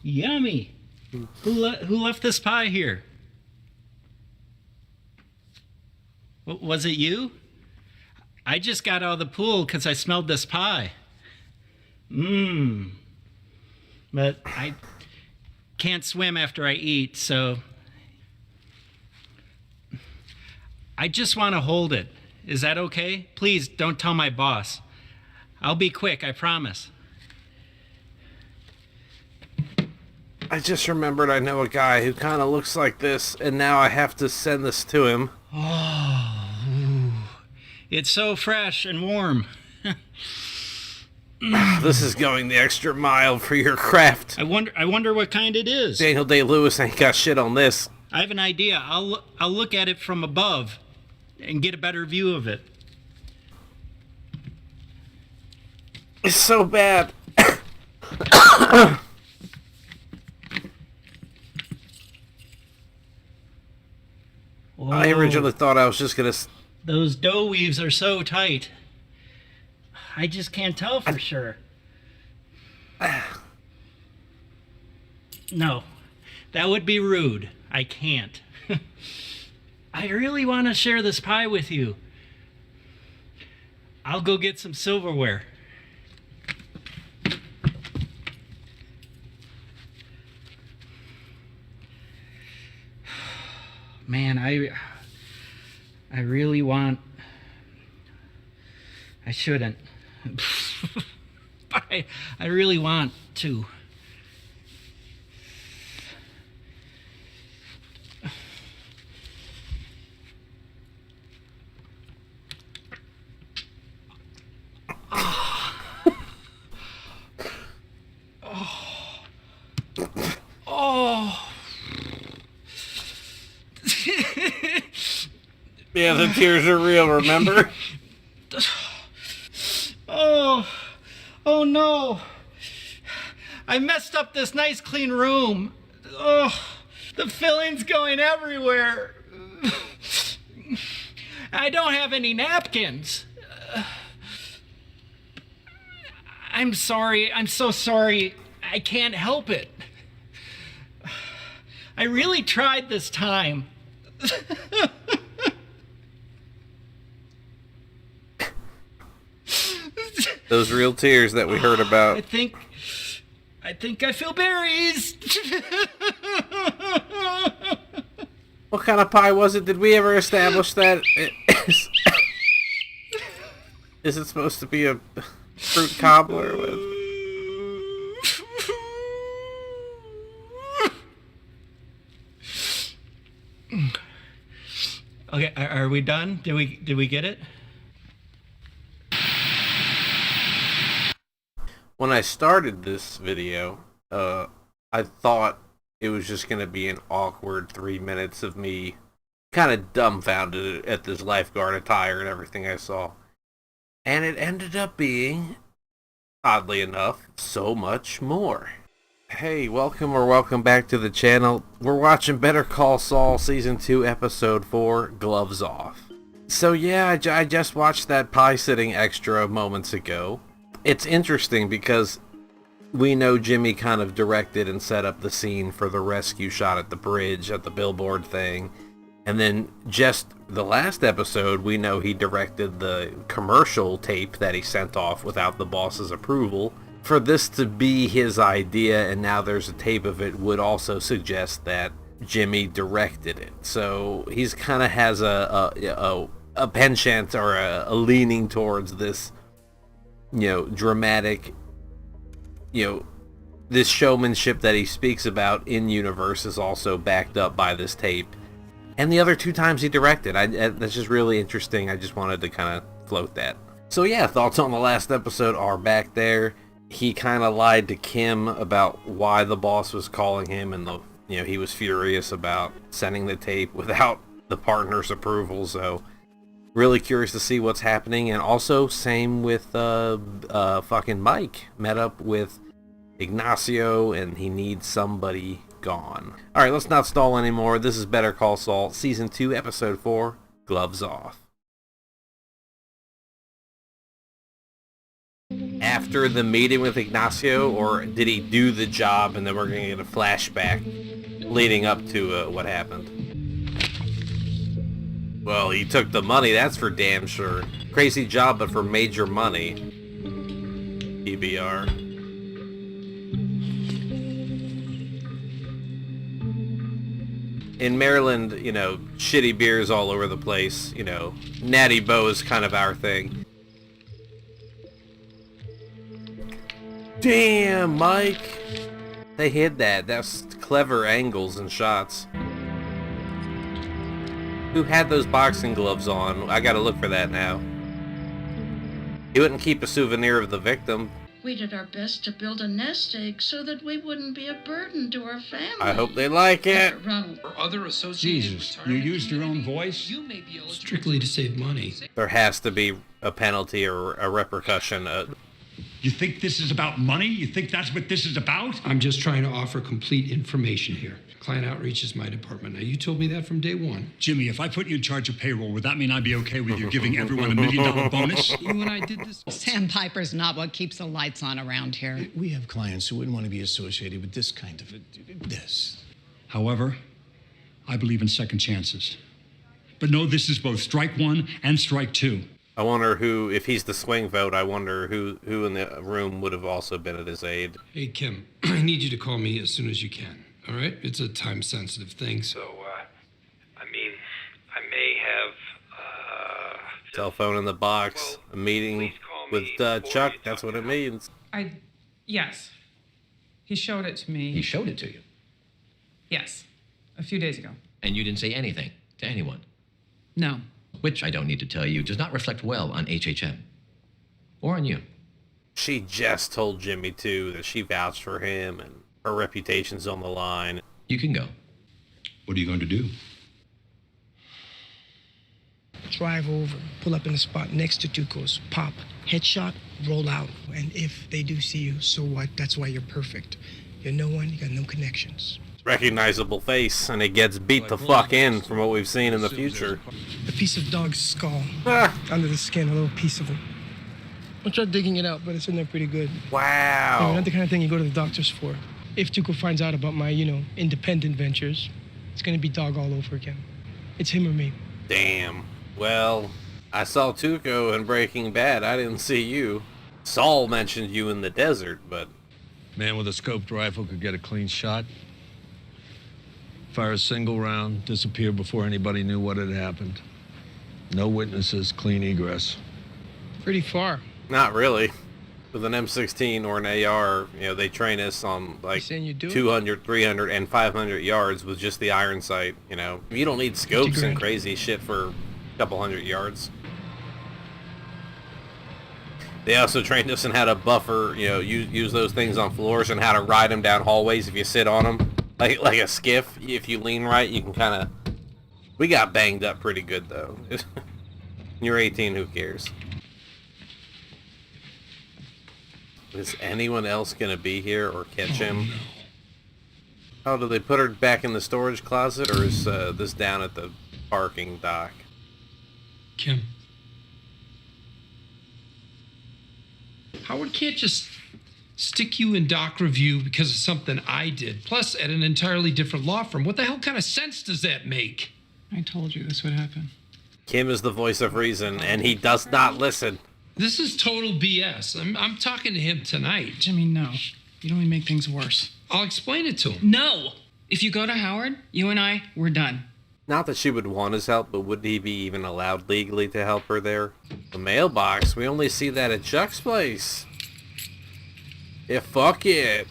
Yummy. Who left this pie here? Was it you? I just got out of the pool because I smelled this pie. But I can't swim after I eat, so I just want to hold it. Is that okay? Please don't tell my boss. I'll be quick, I promise. I just remembered I know a guy who kind of looks like this, and now I have to send this to him. Oh, it's so fresh and warm. This is going the extra mile for your craft. I wonder what kind it is. Daniel Day-Lewis ain't got shit on this. I have an idea. I'll look at it from above and get a better view of it. It's so bad. Whoa. I originally thought I was just gonna... Those dough weaves are so tight. I just can't tell for sure. No, that would be rude. I can't. I really want to share this pie with you. I'll go get some silverware. Man, I really want... I shouldn't. But I really want to. Yeah, the tears are real, remember? Oh no. I messed up this nice clean room. Oh, the filling's going everywhere. I don't have any napkins. I'm sorry. I'm so sorry. I can't help it. I really tried this time. Those real tears that we heard about. I think I feel berries. What kind of pie was it? Did we ever establish that? Is it supposed to be a fruit cobbler with... Okay, are we done? Did we get it? When I started this video, I thought it was just going to be an awkward 3 minutes of me kind of dumbfounded at this lifeguard attire and everything I saw. And it ended up being, oddly enough, so much more. Hey, welcome back to the channel. We're watching Better Call Saul Season 2, Episode 4, Gloves Off. So yeah, I just watched that pie sitting extra moments ago. It's interesting because we know Jimmy kind of directed and set up the scene for the rescue shot at the bridge, at the billboard thing. And then just the last episode, we know he directed the commercial tape that he sent off without the boss's approval. For this to be his idea and now there's a tape of it would also suggest that Jimmy directed it. So he's kind of has a penchant or a leaning towards this, dramatic, this showmanship that he speaks about in universe is also backed up by this tape. And the other 2 times he directed, that's just really interesting. I just wanted to kind of float that. So yeah, thoughts on the last episode are back there. He kind of lied to Kim about why the boss was calling him, and he was furious about sending the tape without the partner's approval. So really curious to see what's happening. And also same with fucking Mike. Met up with Ignacio and he needs somebody gone. Alright, let's not stall anymore. This is Better Call Saul Season 2 Episode 4, Gloves Off. after the meeting with Ignacio, or did he do the job and then we're going to get a flashback leading up to what happened? Well, he took the money, that's for damn sure. Crazy job, but for major money. PBR. In Maryland, you know, shitty beers all over the place. You know, Natty Bo is kind of our thing. Damn, Mike! They hid that. That's clever angles and shots. Who had those boxing gloves on? I gotta look for that now. He wouldn't keep a souvenir of the victim. We did our best to build a nest egg so that we wouldn't be a burden to our family. I hope they like it. Ronald. Other associated Jesus, you used your own voice? You may be eligible Strictly to save money. There has to be a penalty or a repercussion. You think this is about money? You think that's what this is about? I'm just trying to offer complete information here. Client outreach is my department. Now, you told me that from day one. Jimmy, if I put you in charge of payroll, would that mean I'd be okay with you giving everyone $1 million bonus? You and I did this. Sandpiper's not what keeps the lights on around here. We have clients who wouldn't want to be associated with this kind of this. However, I believe in second chances. But no, this is both strike one and strike two. I wonder who, if he's the swing vote, I wonder who in the room would have also been at his aid. Hey, Kim, I need you to call me as soon as you can, all right? It's a time-sensitive thing, so, I mean, I may have, Cell phone in the box, a meeting please call with me before Chuck, you that's talk what it to means. Yes. He showed it to me. He showed it to you. Yes. A few days ago. And you didn't say anything to anyone. No. Which, I don't need to tell you, does not reflect well on HHM. Or on you. She just told Jimmy, too, that she vouched for him and her reputation's on the line. You can go. what are you going to do? Drive over, pull up in the spot next to Tuco's, pop, headshot, roll out. And if they do see you, so what? That's why you're perfect. You're no one, you got no connections. Recognizable face, and it gets beat the fuck in from what we've seen in the future. A piece of dog's skull, under the skin, a little piece of it. I'll try digging it out, but it's in there pretty good. Wow. Not the kind of thing you go to the doctors for. If Tuco finds out about my, independent ventures, it's gonna be dog all over again. It's him or me. Damn. Well, I saw Tuco in Breaking Bad. I didn't see you. Saul mentioned you in the desert, but... Man with a scoped rifle could get a clean shot. Fire a single round, disappear before anybody knew what had happened. No witnesses, clean egress. Pretty far. Not really. With an M16 or an AR, they train us on like saying you do it? 200, 300, and 500 yards with just the iron sight, You don't need scopes and grand. crazy shit for a couple hundred yards. They also trained us in how to buffer, use those things on floors and how to ride them down hallways if you sit on them. Like a skiff, if you lean right, you can kind of... We got banged up pretty good, though. You're 18, who cares? Is anyone else going to be here or catch him? No. Oh, did they put her back in the storage closet, or is this down at the parking dock? Kim. Howard can't just stick you in doc review because of something I did, plus at an entirely different law firm. What the hell kind of sense does that make? I told you this would happen. Kim is the voice of reason, and he does not listen. This is total BS. I'm talking to him tonight. Jimmy, no. You'd only make things worse. I'll explain it to him. No! If you go to Howard, you and I, we're done. Not that she would want his help, but would he be even allowed legally to help her there? The mailbox, we only see that at Chuck's place. Yeah, fuck it.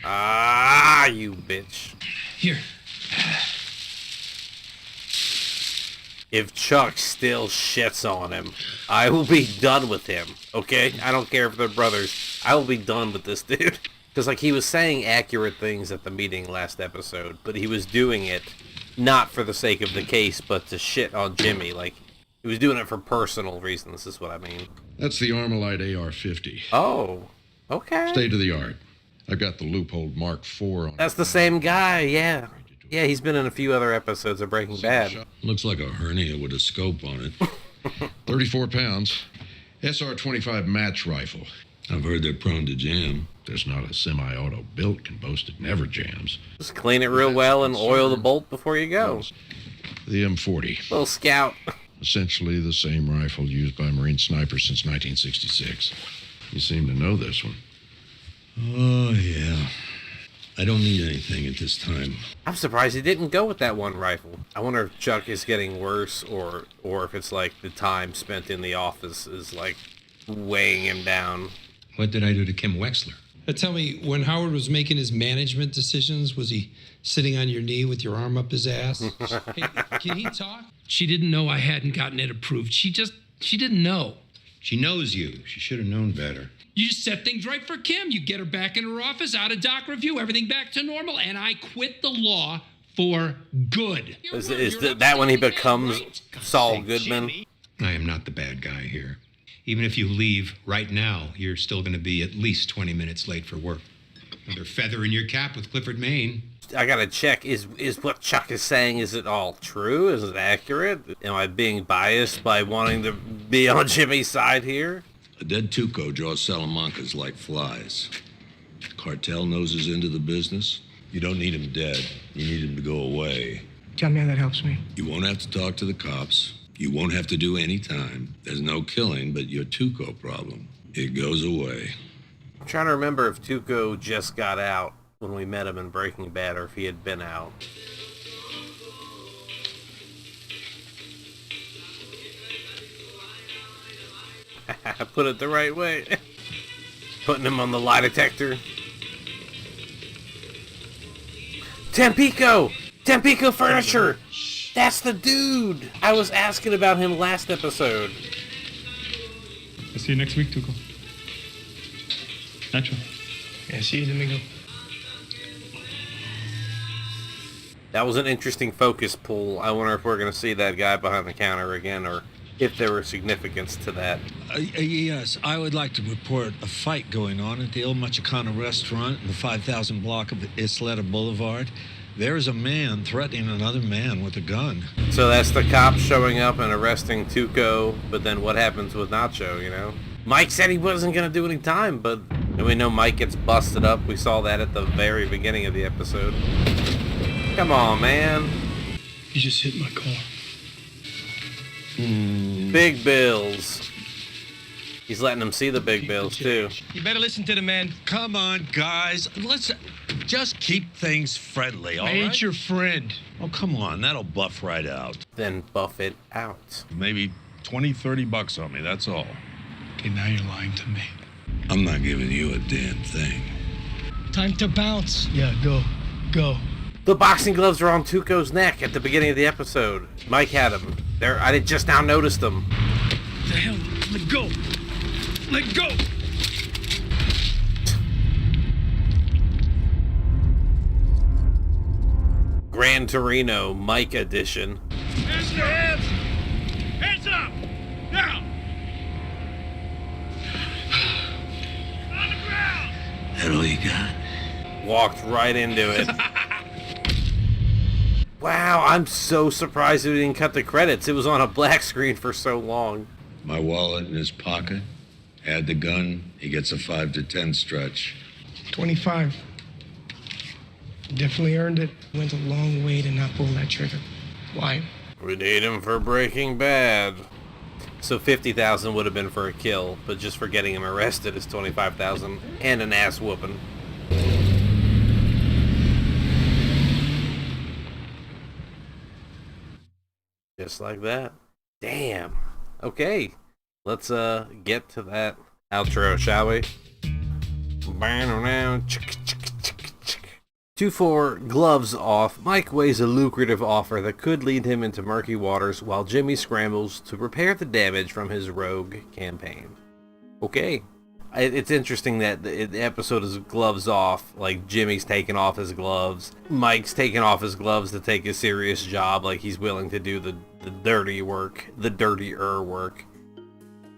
Ah, you bitch. Here. If Chuck still shits on him, I will be done with him, okay? I don't care if they're brothers. I will be done with this dude. Because, he was saying accurate things at the meeting last episode, but he was doing it not for the sake of the case, but to shit on Jimmy. He was doing it for personal reasons, is what I mean. That's the Armalite AR-50. Oh, okay. State of the art. I've got the loophole Mark IV on. That's the same guy, yeah. Yeah, he's been in a few other episodes of Breaking Bad. Looks like a hernia with a scope on it. 34 pounds. SR-25 match rifle. I've heard they're prone to jam. There's not a semi-auto built can boast it never jams. Just clean it real well and oil the bolt before you go. The M40. Little scout. Essentially the same rifle used by Marine snipers since 1966. You seem to know this one. Oh, yeah. I don't need anything at this time. I'm surprised he didn't go with that one rifle. I wonder if Chuck is getting worse or if it's like the time spent in the office is like weighing him down. What did I do to Kim Wexler? Tell me, when Howard was making his management decisions, was he sitting on your knee with your arm up his ass? Hey, can he talk? She didn't know I hadn't gotten it approved. She didn't know. She knows you. She should have known better. You just set things right for Kim. You get her back in her office, out of doc review, everything back to normal, and I quit the law for good. Is that when he becomes Saul Goodman? I am not the bad guy here. Even if you leave right now, you're still going to be at least 20 minutes late for work. Another feather in your cap with Clifford, Maine. I gotta check, is what Chuck is saying, is it all true? Is it accurate? Am I being biased by wanting to be on Jimmy's side here? A dead Tuco draws Salamancas like flies. Cartel noses into the business. You don't need him dead. You need him to go away. Tell me how that helps me. You won't have to talk to the cops. You won't have to do any time. There's no killing but your Tuco problem. It goes away. I'm trying to remember if Tuco just got out when we met him in Breaking Bad or if he had been out. I put it the right way. Putting him on the lie detector. Tampico! Tampico Furniture! That's the dude! I was asking about him last episode. I'll see you next week, Tuco. Nacho. Yeah, see you, Domingo. That was an interesting focus pull. I wonder if we're going to see that guy behind the counter again, or if there was significance to that. Yes, I would like to report a fight going on at the El Machicano restaurant in the 5000 block of Isleta Boulevard. There is a man threatening another man with a gun. So that's the cops showing up and arresting Tuco, but then what happens with Nacho, you know? Mike said he wasn't going to do any time, but we know Mike gets busted up. We saw that at the very beginning of the episode. Come on, man. You just hit my car. Big bills. He's letting them see the big bills, too. You better listen to the man. Come on, guys. Let's just keep things friendly, all right? I ain't your friend. Oh, come on. That'll buff right out. Then buff it out. Maybe $20-30 on me, that's all. Okay, now you're lying to me. I'm not giving you a damn thing. Time to bounce. Yeah, go. Go. The boxing gloves are on Tuco's neck at the beginning of the episode. Mike had them. There, I just now noticed them. The hell? Let go. Let go. Gran Torino Mike edition. Hands your hands. Hands up. Now. On the ground. That all you got? Walked right into it. Wow, I'm so surprised we didn't cut the credits. It was on a black screen for so long. My wallet in his pocket. Add the gun. He gets a 5 to 10 stretch. 25. Definitely earned it. Went a long way to not pull that trigger. Why? We need him for Breaking Bad. So 50,000 would have been for a kill, but just for getting him arrested is 25,000 and an ass whooping. Just like that. Damn. Okay. Let's get to that outro, shall we? 2-4, gloves off. Mike weighs a lucrative offer that could lead him into murky waters while Jimmy scrambles to repair the damage from his rogue campaign. Okay. It's interesting that the episode is gloves off, like Jimmy's taking off his gloves. Mike's taking off his gloves to take a serious job, like he's willing to do the dirty work, the dirtier work.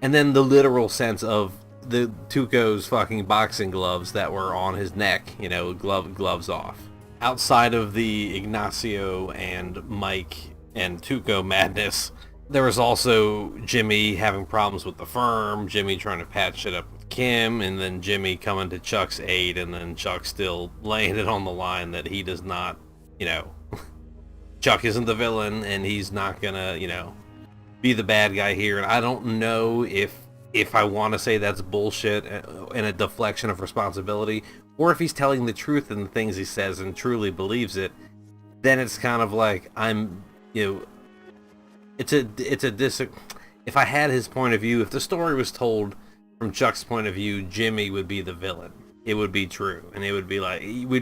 And then the literal sense of the Tuco's fucking boxing gloves that were on his neck, you know, gloves off. Outside of the Ignacio and Mike and Tuco madness, There was also Jimmy having problems with the firm, Jimmy trying to patch it up with Kim, and then Jimmy coming to Chuck's aid, and then Chuck still laying it on the line that he does not, Chuck isn't the villain, and he's not gonna, be the bad guy here. And I don't know if I want to say that's bullshit and a deflection of responsibility, or if he's telling the truth in the things he says and truly believes it. Then it's kind of like if I had his point of view, if the story was told from Chuck's point of view, Jimmy would be the villain. It would be true, and we'd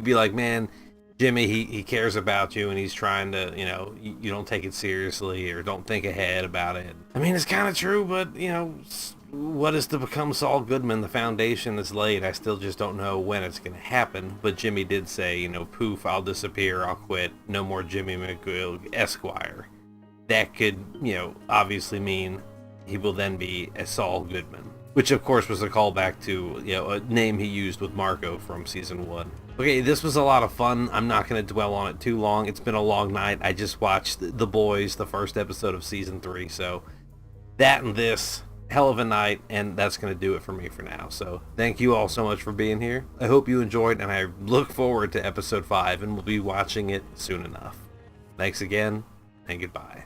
be like, man, Jimmy, he cares about you, and he's trying to, you don't take it seriously or don't think ahead about it. I mean, it's kind of true, but, what is to become Saul Goodman? The foundation is laid. I still just don't know when it's going to happen. But Jimmy did say, poof, I'll disappear, I'll quit, no more Jimmy McGill, Esquire. That could, obviously mean he will then be a Saul Goodman, which of course was a callback to, a name he used with Marco from season 1. Okay, this was a lot of fun. I'm not going to dwell on it too long. It's been a long night. I just watched The Boys, the first episode of season 3. So that and this, hell of a night, and that's going to do it for me for now. So thank you all so much for being here. I hope you enjoyed, and I look forward to episode 5, and we'll be watching it soon enough. Thanks again, and goodbye.